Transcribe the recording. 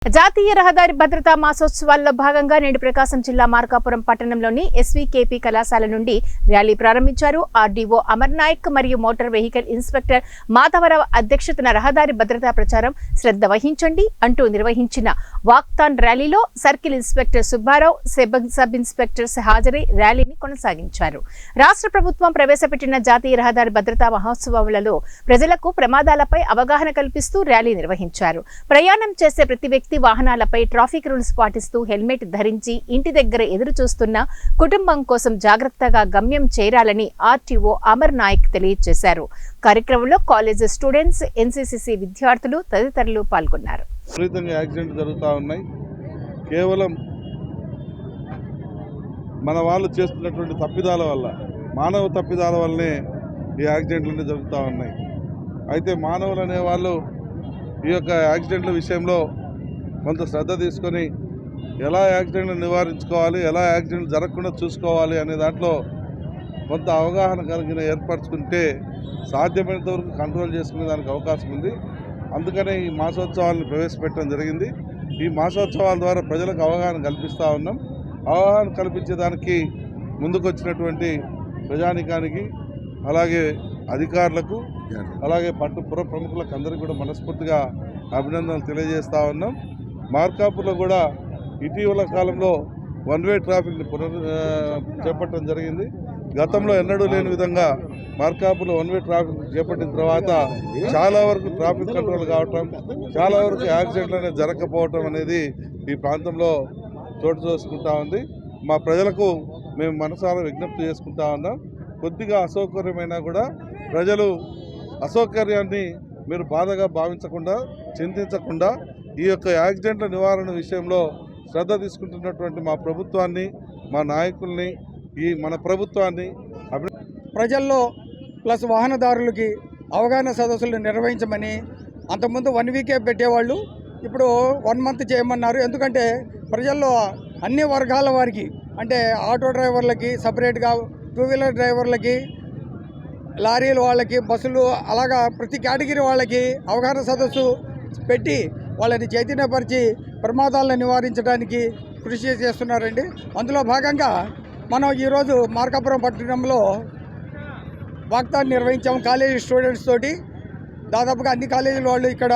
జాతీయ రహదారి భద్రతా మాసోత్సవాల్లో భాగంగా నేడు ప్రకాశం జిల్లా మార్కాపురం పట్టణంలోని ఎస్వీకేపీ కళాశాల నుండి ర్యాలీ ప్రారంభించారు. ఆర్డీఓ అమర్ నాయక్ మరియు మోటార్ వెహికల్ ఇన్స్పెక్టర్ మాధవరావు అధ్యక్షతన రహదారి భద్రతా ప్రచారం శ్రద్ధ వహించండి అంటూ నిర్వహించిన వాక్థాన్ ర్యాలీలో circle inspector Subbarao, sub inspectors హాజరై ర్యాలీని కొనసాగించారు. రాష్ట్ర ప్రభుత్వం ప్రవేశపెట్టిన జాతీయ రహదారి భద్రతా మహోత్సవాలలో ప్రజలకు ప్రమాదాలపై అవగాహన కల్పిస్తూ ర్యాలీ నిర్వహించారు. ప్రయాణం చేసే ప్రతి వ్యక్తి వాహనాలపై ట్రాఫిక్ రూల్స్ పాటిస్తూ హెల్మెట్ ధరించి ఇంటి దగ్గర ఎదురు చూస్తున్న కుటుంబం కోసం జాగ్రత్తగా గమ్యం చేరాలని ఆర్టీఓ అమర్ నాయక్ తెలియజేశారు. కార్యక్రమంలో కాలేజ్ స్టూడెంట్స్, ఎన్సీసీ విద్యార్థులు తదితరులు పాల్గొన్నారు. యాక్సిడెంట్ జరుగుతూ ఉన్నాయి. కేవలం మన వాళ్ళు చేస్తున్నటువంటి తప్పిదాల వల్ల, మానవ తప్పిదాల వల్లనే ఈ యాక్సిడెంట్లు జరుగుతూ ఉన్నాయి. అయితే మానవులు అనేవాళ్ళు ఈ యొక్క యాక్సిడెంట్ల విషయంలో కొంత శ్రద్ధ తీసుకొని ఎలా యాక్సిడెంట్లు నివారించుకోవాలి, ఎలా యాక్సిడెంట్లు జరగకుండా చూసుకోవాలి అనే దాంట్లో కొంత అవగాహన కలిగిన ఏర్పరచుకుంటే సాధ్యమైనంత వరకు కంట్రోల్ చేసుకునే దానికి అవకాశం ఉంది. అందుకనే ఈ మాసోత్సవాలను ప్రవేశపెట్టడం జరిగింది. ఈ మాసోత్సవాల ద్వారా ప్రజలకు అవగాహన కల్పిస్తూ ఉన్నాం. అవగాహన కల్పించేదానికి ముందుకు వచ్చినటువంటి ప్రజానికానికి, అలాగే అధికారులకు, అలాగే పుర ప్రముఖులకు అందరికీ కూడా మనస్ఫూర్తిగా అభినందనలు తెలియజేస్తూ ఉన్నాం. మార్కాపుర్లో కూడా ఇటీవల కాలంలో వన్ వే ట్రాఫిక్ని చేపట్టడం జరిగింది. గతంలో ఎన్నడూ లేని విధంగా మార్కాపుర్లో వన్ వే ట్రాఫిక్ చేపట్టిన తర్వాత చాలా వరకు ట్రాఫిక్ కంట్రోల్ కావటం, చాలా వరకు యాక్సిడెంట్లు అనేది జరగకపోవటం అనేది ఈ ప్రాంతంలో చోటు చేసుకుంటా ఉంది. మా ప్రజలకు మేము మనసారా విజ్ఞప్తి చేసుకుంటా ఉన్నాం. కొద్దిగా అసౌకర్యమైనా కూడా ప్రజలు అసౌకర్యాన్ని మీరు బాధగా భావించకుండా, చింతించకుండా ఈ యొక్క యాక్సిడెంట్ల నివారణ విషయంలో శ్రద్ధ తీసుకుంటున్నటువంటి మా ప్రభుత్వాన్ని, మా నాయకుల్ని, మన ప్రభుత్వాన్ని ప్రజల్లో ప్లస్ వాహనదారులకి అవగాహన సదస్సులు నిర్వహించమని, అంతకుముందు 1 వీకే పెట్టేవాళ్ళు ఇప్పుడు 1 మంత్ చేయమన్నారు. ఎందుకంటే ప్రజల్లో అన్ని వర్గాల వారికి, అంటే ఆటో డ్రైవర్లకి సపరేట్గా, 2 వీలర్ డ్రైవర్లకి, లారీల వాళ్ళకి, బస్సులు, అలాగా ప్రతి కేటగిరీ వాళ్ళకి అవగాహన సదస్సు పెట్టి వాళ్ళని చైతన్యపరిచి ప్రమాదాలను నివారించడానికి కృషి చేస్తున్నారండి. అందులో భాగంగా మనం ఈరోజు మార్కాపురం పట్టణంలో వాక్థాన్ నిర్వహించాము కాలేజీ స్టూడెంట్స్ తోటి. దాదాపుగా అన్ని కాలేజీల వాళ్ళు ఇక్కడ